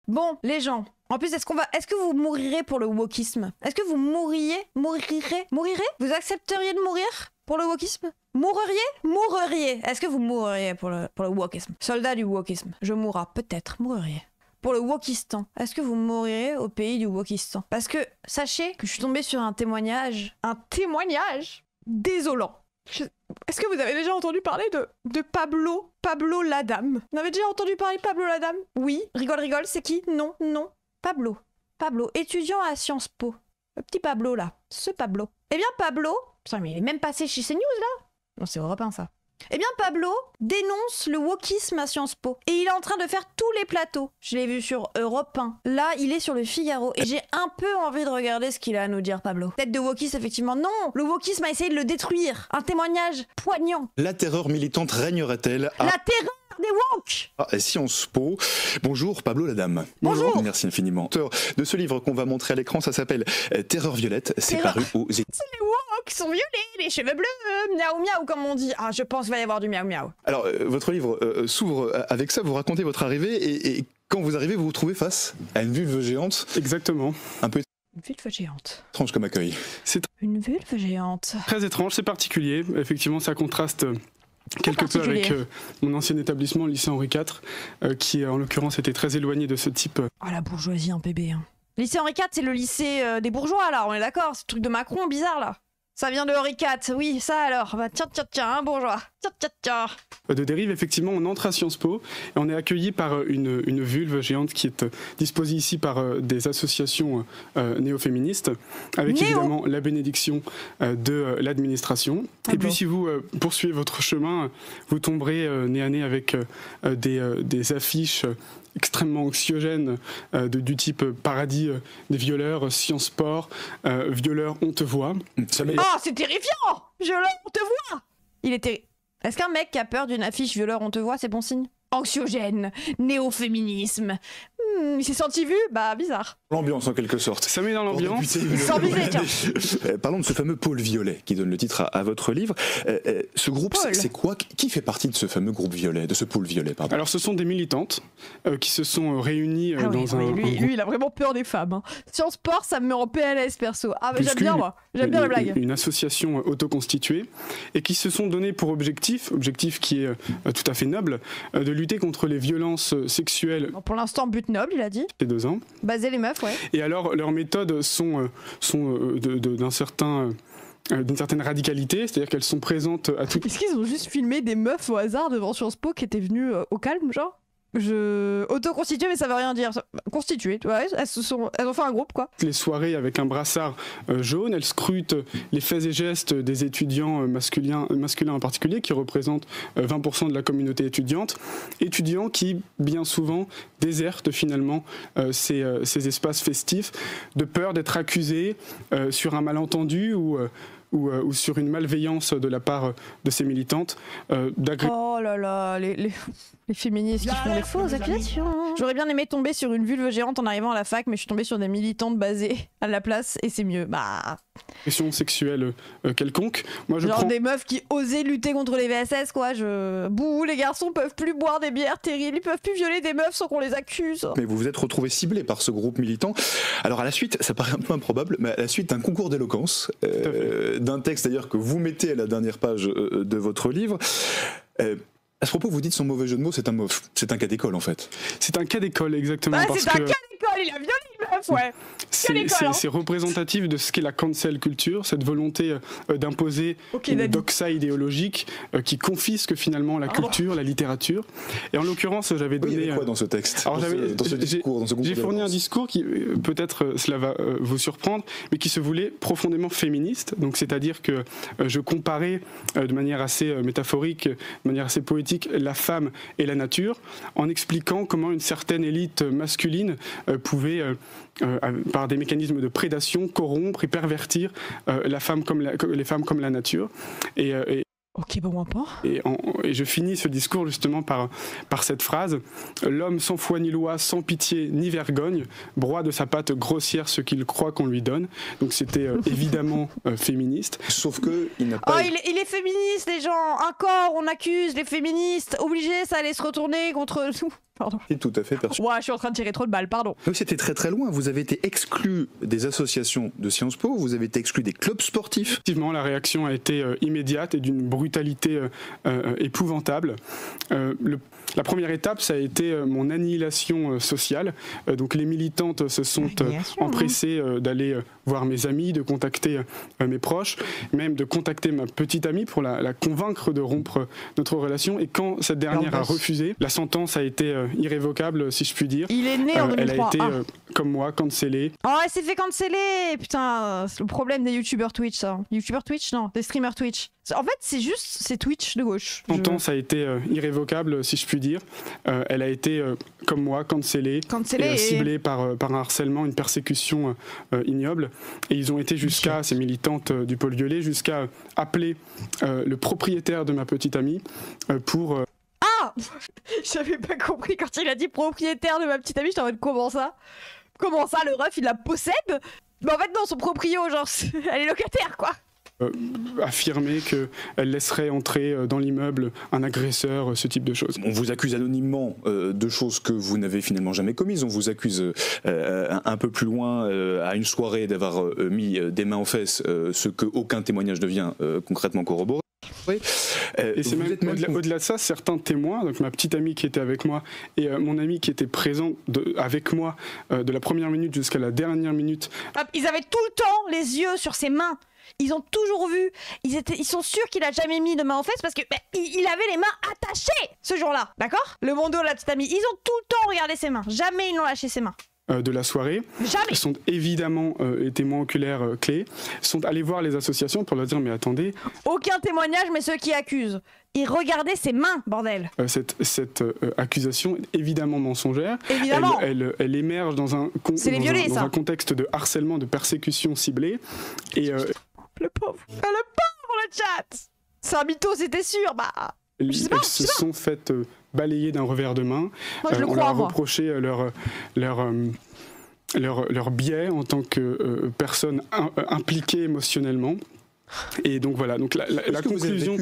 Bon, les gens. En plus, est-ce que vous mourirez pour le wokisme? Est-ce que vous mourrirez? Vous accepteriez de mourir pour le wokisme? Mourriez? Est-ce que vous mourriez pour le wokisme? Soldat du wokisme. Je mourrai, peut-être, mourriez. Pour le Wokistan. Est-ce que vous mourrez au pays du Wokistan? Parce que, sachez que je suis tombée sur un témoignage désolant. Est-ce que vous avez déjà entendu parler de Pablo Ladame? Vous avez déjà entendu parler de Pablo Ladame? Oui. Rigole, c'est qui? Non. Pablo, étudiant à Sciences Po. Le petit Pablo, là. Ce Pablo. Eh bien, Pablo... Putain, mais il est même passé chez CNews, là? Non, c'est Europe 1, ça. Eh bien, Pablo dénonce le wokisme à Sciences Po. Et il est en train de faire tous les plateaux. Je l'ai vu sur Europe 1. Là, il est sur le Figaro. Et j'ai un peu envie de regarder ce qu'il a à nous dire, Pablo. Tête de wokisme, effectivement. Non, le wokisme a essayé de le détruire. Un témoignage poignant. La terreur militante régnerait-elle à... La terreur des woke à Sciences Po. Bonjour Pablo Ladame. Bonjour. Merci infiniment. Auteur de ce livre qu'on va montrer à l'écran, ça s'appelle Terreur violette. C'est paru aux... C'est les woke sont violets, les cheveux bleus, miaou miaou comme on dit. Ah, je pense qu'il va y avoir du miaou miaou. Alors, votre livre s'ouvre avec ça, vous racontez votre arrivée et quand vous arrivez, vous vous trouvez face à une vulve géante. Exactement. Un peu Une vulve géante. étrange comme accueil. C'est Une vulve géante. très étrange, c'est particulier. Effectivement, ça contraste quelque peu avec mon ancien établissement, le lycée Henri IV, qui en l'occurrence était très éloigné de ce type. Oh la bourgeoisie, un bébé. Hein. Lycée Henri IV, c'est le lycée des bourgeois là, on est d'accord? C'est le truc de Macron bizarre là. Ça vient de Henri IV, oui, ça alors. Bah, tiens, un bourgeois. Tiens. De dérive, effectivement, on entre à Sciences Po et on est accueilli par une vulve géante qui est disposée ici par des associations néo-féministes, avec évidemment la bénédiction de l'administration. Et puis si vous poursuivez votre chemin, vous tomberez nez à nez avec des affiches extrêmement anxiogènes du type paradis des violeurs, Sciences Po, violeurs, on te voit. Oh, c'est terrifiant! Violeur, on te voit! Il est terrible. Est-ce qu'un mec qui a peur d'une affiche violeur, on te voit, c'est bon signe? Anxiogène, néo-féminisme. Il s'est senti vu? Bah, bizarre. L'ambiance en quelque sorte. Ça met dans l'ambiance. Sans viser, tiens. Parlons de ce fameux pôle violet qui donne le titre à votre livre. Ce groupe, c'est quoi? Qui fait partie de ce fameux groupe violet, de ce pôle violet, pardon? Alors, ce sont des militantes qui se sont réunies dans un... Lui, il a vraiment peur des femmes. Hein. Sciences Po, ça me met en PLS, perso. Ah, mais j'aime bien, moi. J'aime bien la blague. Une association autoconstituée et qui se sont donné pour objectif qui est tout à fait noble, de lutter contre les violences sexuelles. Bon, pour l'instant, but noble, il a dit. Les 2 ans. Baser les meufs, ouais. Et alors, leurs méthodes sont d'une certaine radicalité, c'est-à-dire qu'elles sont présentes à tout... Est-ce qu'ils ont juste filmé des meufs au hasard devant Sciences Po qui étaient venues au calme, genre? Auto-constitué, mais ça veut rien dire. Constitué, ouais, elles ont fait un groupe, quoi. Les soirées avec un brassard jaune, elles scrutent les faits et gestes des étudiants masculins en particulier, qui représentent 20% de la communauté étudiante. Étudiants qui, bien souvent, désertent finalement ces espaces festifs, de peur d'être accusés sur un malentendu ou sur une malveillance de la part de ces militantes Oh là là, les féministes qui font des fausses accusations. J'aurais bien aimé tomber sur une vulve géante en arrivant à la fac, mais je suis tombée sur des militantes basées à la place et c'est mieux. Bah... Question sexuelle quelconque. Moi, des meufs qui osaient lutter contre les VSS, quoi. Bouh, les garçons peuvent plus boire des bières terribles, ils peuvent plus violer des meufs sans qu'on les accuse. Mais vous vous êtes retrouvé ciblé par ce groupe militant. Alors à la suite, ça paraît un peu improbable, mais à la suite d'un concours d'éloquence, d'un texte d'ailleurs que vous mettez à la dernière page de votre livre. À ce propos, vous dites son mauvais jeu de mots, c'est un cas d'école en fait. C'est un cas d'école, exactement. Bah, c'est un cas d'école, il a violé une meuf, ouais. C'est représentatif de ce qu'est la cancel culture, cette volonté d'imposer une doxa idéologique qui confisque finalement la culture, la littérature. Et en l'occurrence, j'avais donné... Il y avait quoi dans ce texte? Alors, j'ai fourni un discours qui, peut-être cela va vous surprendre, mais qui se voulait profondément féministe. Donc, c'est-à-dire que je comparais de manière assez métaphorique, de manière assez poétique, la femme et la nature, en expliquant comment une certaine élite masculine pouvait, par des mécanismes de prédation, corrompre et pervertir les femmes comme la nature. Ok, bon, pas. Et je finis ce discours justement par cette phrase: l'homme sans foi ni loi, sans pitié ni vergogne, broie de sa patte grossière ce qu'il croit qu'on lui donne. Donc c'était évidemment féministe. Sauf que il n'a pas. Oh, il est féministe, les gens. Encore, on accuse les féministes. Obligé, ça allait se retourner contre nous. Pardon. C'est tout à fait perçu. Ouais, je suis en train de tirer trop de balles, pardon. Donc c'était très très loin. Vous avez été exclu des associations de Sciences Po, vous avez été exclu des clubs sportifs. Effectivement, la réaction a été immédiate et d'une brutalité épouvantable. La première étape, ça a été mon annihilation sociale. Donc les militantes se sont empressées d'aller voir mes amis, de contacter mes proches, même de contacter ma petite amie pour la convaincre de rompre notre relation. Et quand cette dernière a refusé, la sentence a été irrévocable, si je puis dire. Il est né en 2003. Elle a été, comme moi, cancellée. Oh, elle s'est fait canceller. Putain, c'est le problème des youtubeurs Twitch, ça. Youtubeurs Twitch, non, des streamers Twitch. En fait, c'est Twitch de gauche. Ça a été irrévocable, si je puis dire. Elle a été, comme moi, cancellée et ciblée par un harcèlement, une persécution ignoble. Et ils ont été jusqu'à, ces militantes du pôle violet, jusqu'à appeler le propriétaire de ma petite amie pour... Ah, j'avais pas compris quand il a dit propriétaire de ma petite amie, j'étais en mode comment ça, le ref il la possède? Mais en fait non, son proprio, genre elle est locataire quoi. Affirmer qu'elle laisserait entrer dans l'immeuble un agresseur, ce type de choses. On vous accuse anonymement de choses que vous n'avez finalement jamais commises. On vous accuse un peu plus loin, à une soirée, d'avoir mis des mains aux fesses, ce qu'aucun témoignage ne vient concrètement corroborer. Et c'est même au-delà de ça, certains témoins, donc ma petite amie qui était avec moi et mon ami qui était présent avec moi de la première minute jusqu'à la dernière minute. Ils avaient tout le temps les yeux sur ses mains. Ils ont toujours vu. Ils sont sûrs qu'il a jamais mis de main aux fesses parce que il avait les mains attachées ce jour-là, d'accord? Le mondo, la petite amie, ils ont tout le temps regardé ses mains. Jamais ils n'ont lâché ses mains. De la soirée, jamais. Sont évidemment les témoins oculaires clés, sont allés voir les associations pour leur dire mais attendez. Aucun témoignage, mais ceux qui accusent. Ils regardaient ses mains, bordel. Cette accusation est évidemment mensongère. Évidemment. Elle émerge dans un contexte de harcèlement, de persécution ciblée. Et le pauvre le chat. C'est un mytho, c'était sûr. Elles se sont faites balayer d'un revers de main. Moi, je le on crois, leur a reproché leur biais en tant que personne impliquée émotionnellement. Et donc voilà, donc la conclusion...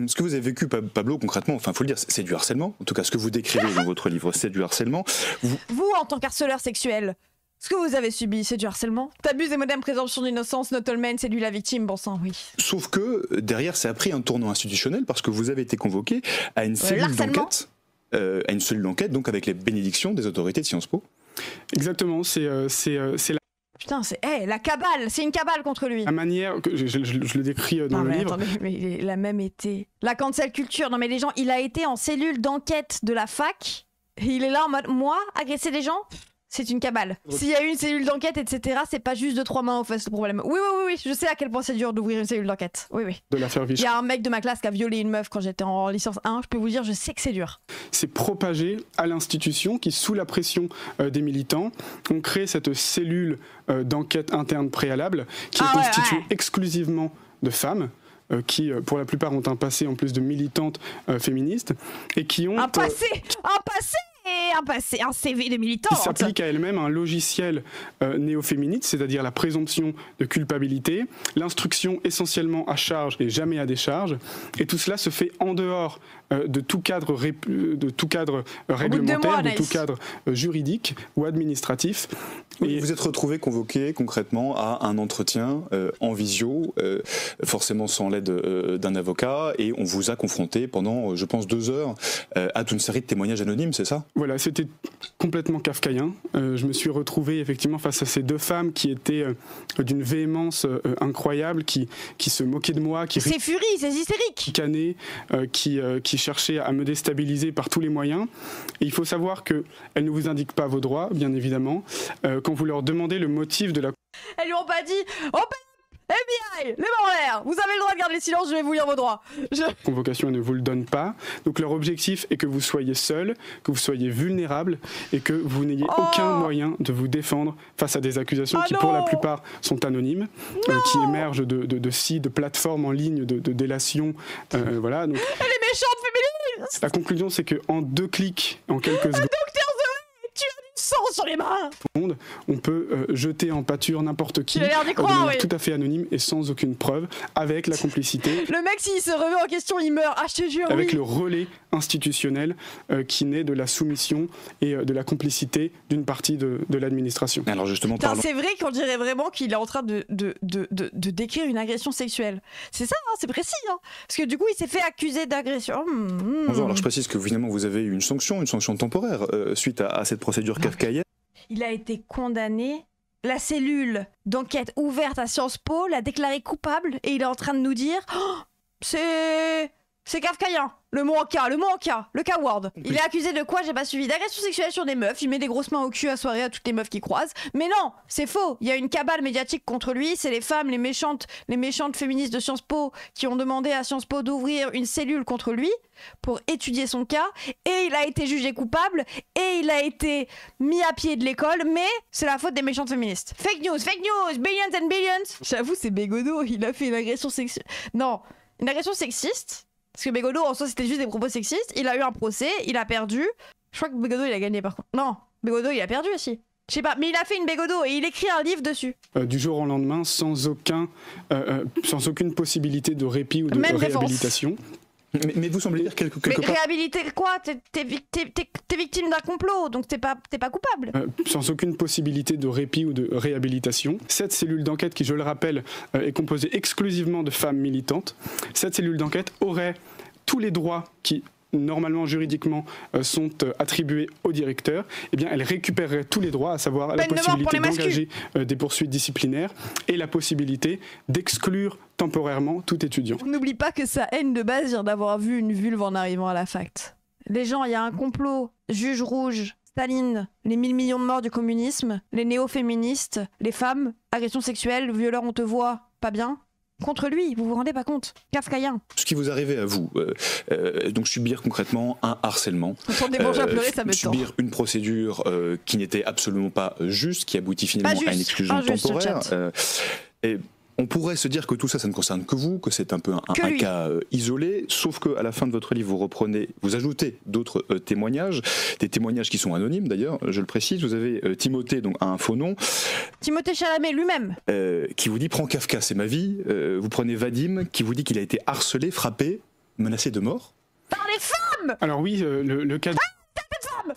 Ce que vous avez vécu, Pablo, concrètement, enfin, faut le dire, c'est du harcèlement. En tout cas, ce que vous décrivez dans votre livre, c'est du harcèlement. Vous, en tant qu'harceleur sexuel, ce que vous avez subi, c'est du harcèlement. T'abuses des modèles présomption d'innocence, not all men, séduit la victime, bon sang, oui. Sauf que, derrière, ça a pris un tournant institutionnel parce que vous avez été convoqué à une cellule d'enquête. Donc avec les bénédictions des autorités de Sciences Po. Exactement, c'est la... Putain, c'est la cabale, c'est une cabale contre lui. La manière, que je le décris dans le livre. Attendez, mais il a même été... La cancel culture, non mais les gens, il a été en cellule d'enquête de la fac, et il est là en mode, moi, agresser des gens, c'est une cabale. S'il y a eu une cellule d'enquête, etc., c'est pas juste 2-3 mains aux fesses le problème. Oui, je sais à quel point c'est dur d'ouvrir une cellule d'enquête. Oui. De l'affaire Vichy. Il y a un mec de ma classe qui a violé une meuf quand j'étais en licence 1, je peux vous dire, je sais que c'est dur. C'est propagé à l'institution qui, sous la pression des militants, ont créé cette cellule d'enquête interne préalable qui est constituée exclusivement de femmes. Qui, pour la plupart, ont un passé en plus de militantes féministes et qui ont... Un CV de militante. Qui s'applique à elle-même un logiciel néo-féministe, c'est-à-dire la présomption de culpabilité, l'instruction essentiellement à charge et jamais à décharge, et tout cela se fait en dehors de tout cadre réglementaire, de tout cadre juridique ou administratif. Et vous êtes retrouvé convoqué concrètement à un entretien en visio, forcément sans l'aide d'un avocat, et on vous a confronté pendant, je pense, 2 heures à toute une série de témoignages anonymes, c'est ça? Voilà, c'était complètement kafkaïen. Je me suis retrouvé effectivement face à ces 2 femmes qui étaient d'une véhémence incroyable, qui se moquaient de moi, c'est furie, c'est hystérique, qui cherchaient à me déstabiliser par tous les moyens. Et il faut savoir qu'elles ne vous indiquent pas vos droits, bien évidemment. Quand vous leur demandez le motif de la... Elles lui ont pas dit FBI, les mains en l'air, vous avez le droit de garder le silence, je vais vous lire vos droits. Convocation, elle ne vous le donne pas. Donc leur objectif est que vous soyez seul, que vous soyez vulnérable et que vous n'ayez aucun moyen de vous défendre face à des accusations qui pour la plupart sont anonymes, qui émergent de plateformes en ligne de délation. Voilà. Donc, elle est méchante féministe. La conclusion, c'est qu'en 2 clics, en quelques secondes... Docteur Zoé, tu as du sang sang sur les mains. On peut jeter en pâture n'importe qui, Tu as l'air d'y croire, oui. tout à fait anonyme et sans aucune preuve, avec la complicité. Le mec, s'il se remet en question, il meurt. Ah, je te jure, avec oui. le relais institutionnel qui naît de la soumission et de la complicité d'une partie de l'administration. Alors justement, Putain, parlons. c'est vrai qu'on dirait vraiment qu'il est en train de décrire une agression sexuelle. C'est ça, hein, c'est précis. Hein. Parce que du coup, il s'est fait accuser d'agression. Bonjour, alors je précise que finalement vous avez eu une sanction temporaire suite à cette procédure kafkaïenne. Il a été condamné. La cellule d'enquête ouverte à Sciences Po l'a déclaré coupable et il est en train de nous dire oh, c'est kafkaïen. Le mot en cas, le K-word. Il est accusé de quoi? J'ai pas suivi. D'agression sexuelle sur des meufs. Il met des grosses mains au cul à soirée à toutes les meufs qu'il croise. Mais non, c'est faux. Il y a une cabale médiatique contre lui. C'est les femmes, les méchantes féministes de Sciences Po qui ont demandé à Sciences Po d'ouvrir une cellule contre lui pour étudier son cas. Et il a été jugé coupable. Et il a été mis à pied de l'école. Mais c'est la faute des méchantes féministes. Fake news, billions and billions. J'avoue, c'est Bégodeau. Il a fait une agression sexuelle. Non, une agression sexiste. Parce que Bégodeau, en soi, c'était juste des propos sexistes. Il a eu un procès, il a perdu. Je crois que Bégodeau, il a gagné par contre. Non, Bégodeau, il a perdu aussi. Je sais pas, mais il a fait une Bégodeau et il écrit un livre dessus. Du jour au lendemain, sans aucune possibilité de répit ou de réhabilitation. Mais vous semblez dire quelque mais part... réhabiliter quoi? T'es victime d'un complot, donc t'es pas coupable. Sans aucune possibilité de répit ou de réhabilitation. Cette cellule d'enquête, qui je le rappelle, est composée exclusivement de femmes militantes, cette cellule d'enquête aurait tous les droits qui normalement juridiquement sont attribués au directeur, eh bien elle récupérerait tous les droits, à savoir la possibilité d'engager des poursuites disciplinaires et la possibilité d'exclure temporairement tout étudiant. N'oublie pas que sa haine de base vient d'avoir vu une vulve en arrivant à la fac. Les gens, il y a un complot, juge rouge, Staline, les 1000 millions de morts du communisme, les néo-féministes, les femmes, agression sexuelle, violeur on te voit, pas bien. Contre lui, vous vous rendez pas compte? Kafkaïen. Ce qui vous arrivait à vous, donc subir concrètement un harcèlement, subir une procédure qui n'était absolument pas juste, qui aboutit finalement à une exclusion temporaire. Et on pourrait se dire que tout ça, ça ne concerne que vous, que c'est un peu un cas isolé, sauf qu'à la fin de votre livre, vous ajoutez d'autres témoignages, des témoignages qui sont anonymes d'ailleurs, je le précise. Vous avez Timothée, donc un faux nom. Timothée Chalamet lui-même. Qui vous dit « Prends Kafka, c'est ma vie ». Vous prenez Vadim, qui vous dit qu'il a été harcelé, frappé, menacé de mort. Par les femmes. Alors oui, le cas...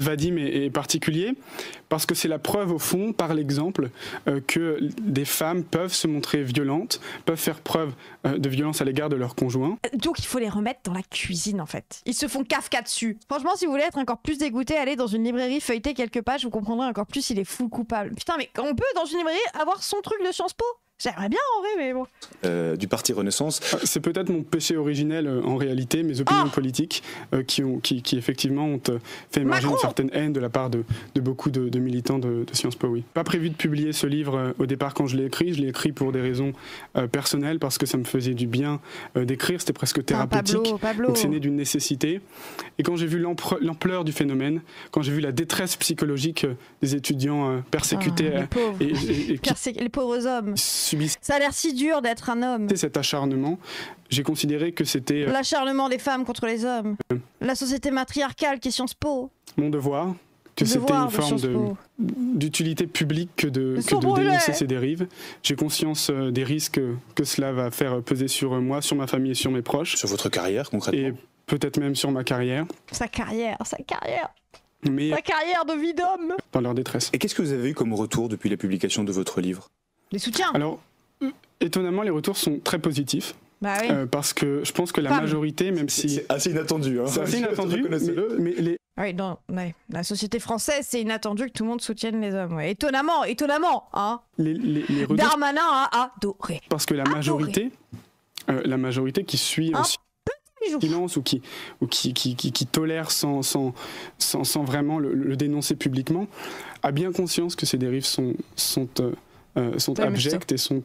Vadim est particulier parce que c'est la preuve au fond, par l'exemple, que des femmes peuvent se montrer violentes, peuvent faire preuve de violence à l'égard de leur conjoint. Donc il faut les remettre dans la cuisine en fait. Ils se font Kafka dessus. Franchement, si vous voulez être encore plus dégoûté, allez dans une librairie, feuilleter quelques pages, vous comprendrez encore plus il est full coupable. Putain, mais on peut dans une librairie avoir son truc de Sciences Po? J'aimerais bien en vrai, mais bon. Du parti Renaissance. C'est peut-être mon péché originel en réalité, mes opinions politiques qui effectivement ont fait émerger une certaine haine de la part de beaucoup de militants de Sciences Po, oui. Pas prévu de publier ce livre au départ quand je l'ai écrit pour des raisons personnelles, parce que ça me faisait du bien d'écrire, c'était presque thérapeutique. Pablo. Donc c'est né d'une nécessité. Et quand j'ai vu l'ampleur du phénomène, quand j'ai vu la détresse psychologique des étudiants persécutés les pauvres hommes. Ça a l'air si dur d'être un homme. Cet acharnement, j'ai considéré que c'était... L'acharnement des femmes contre les hommes. La société matriarcale qui est Sciences Po. Mon devoir, que c'était une forme d'utilité publique que de dénoncer ces dérives. J'ai conscience des risques que cela va faire peser sur moi, sur ma famille et sur mes proches. Sur votre carrière, concrètement. Et peut-être même sur ma carrière. Sa carrière. Mais sa carrière de vie d'homme. Dans leur détresse. Et qu'est-ce que vous avez eu comme retour depuis la publication de votre livre? Les soutiens. Alors, étonnamment, les retours sont très positifs. Bah oui. Parce que je pense que la majorité, même si... C'est assez inattendu. Hein. C'est assez inattendu, mais les... Oui, la société française, c'est inattendu que tout le monde soutienne les hommes. Ouais. Étonnamment, hein. Les retours... Darmanin a adoré. Parce que la majorité qui suit en silence ou qui tolère sans vraiment le dénoncer publiquement, a bien conscience que ces dérives sont abjectes et sont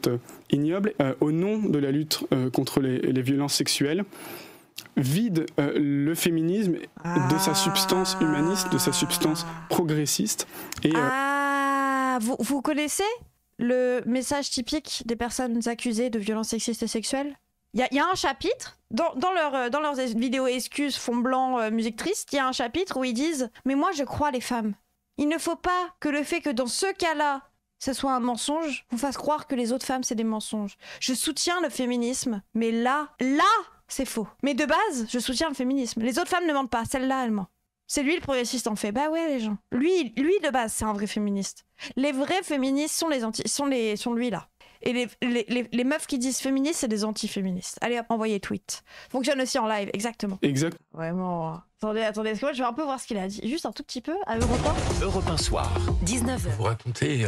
ignobles. Au nom de la lutte contre les violences sexuelles, vide le féminisme de sa substance humaniste, de sa substance progressiste. Et, vous connaissez le message typique des personnes accusées de violences sexistes et sexuelles? Il y a un chapitre, dans leurs vidéos excuses, fond blanc, musique triste, il y a un chapitre où ils disent « Mais moi je crois les femmes ». Il ne faut pas que le fait que dans ce cas-là, ce soit un mensonge, vous fasse croire que les autres femmes, c'est des mensonges. Je soutiens le féminisme, mais là, c'est faux. Mais de base, je soutiens le féminisme. Les autres femmes ne mentent pas, celle-là, elle ment. C'est lui le progressiste en fait. Bah ouais, les gens. Lui de base, c'est un vrai féministe. Les vrais féministes sont lui là. Et les meufs qui disent féministes, c'est des anti-féministes. Allez hop, envoyez tweet. Fonctionne aussi en live, exactement. Exact. Vraiment. Attendez, parce que moi je vais un peu voir ce qu'il a dit. Juste un tout petit peu à Europe 1. Europe 1 soir. 19h. Vous racontez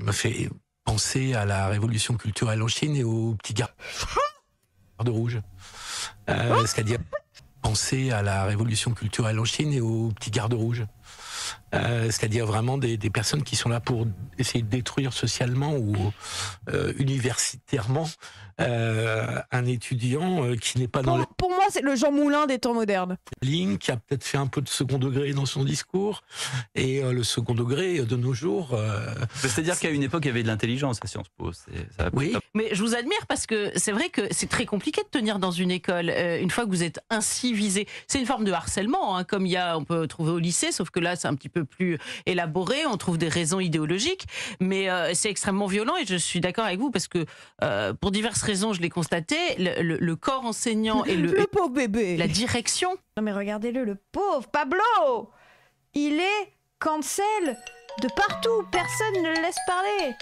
m'a fait penser à la révolution culturelle en Chine et aux petits gardes rouges. C'est-à-dire penser à la révolution culturelle en Chine et aux petits gardes rouges. C'est-à-dire vraiment des personnes qui sont là pour essayer de détruire socialement ou universitairement un étudiant qui n'est pas dans la Pour moi, c'est le Jean Moulin des temps modernes. ligne, qui a peut-être fait un peu de second degré dans son discours. Et le second degré, de nos jours... C'est-à-dire qu'à une époque, il y avait de l'intelligence à Sciences Po. Oui. Mais je vous admire parce que c'est vrai que c'est très compliqué de tenir dans une école une fois que vous êtes ainsi visé. C'est une forme de harcèlement, hein, comme on peut trouver au lycée, sauf que là, c'est un petit peu plus élaboré. On trouve des raisons idéologiques, mais c'est extrêmement violent et je suis d'accord avec vous parce que pour diverses raisons, je l'ai constaté, le corps enseignant et le pauvre bébé. la direction. Non mais regardez-le, le pauvre Pablo. Il est cancel de partout. Personne ne le laisse parler.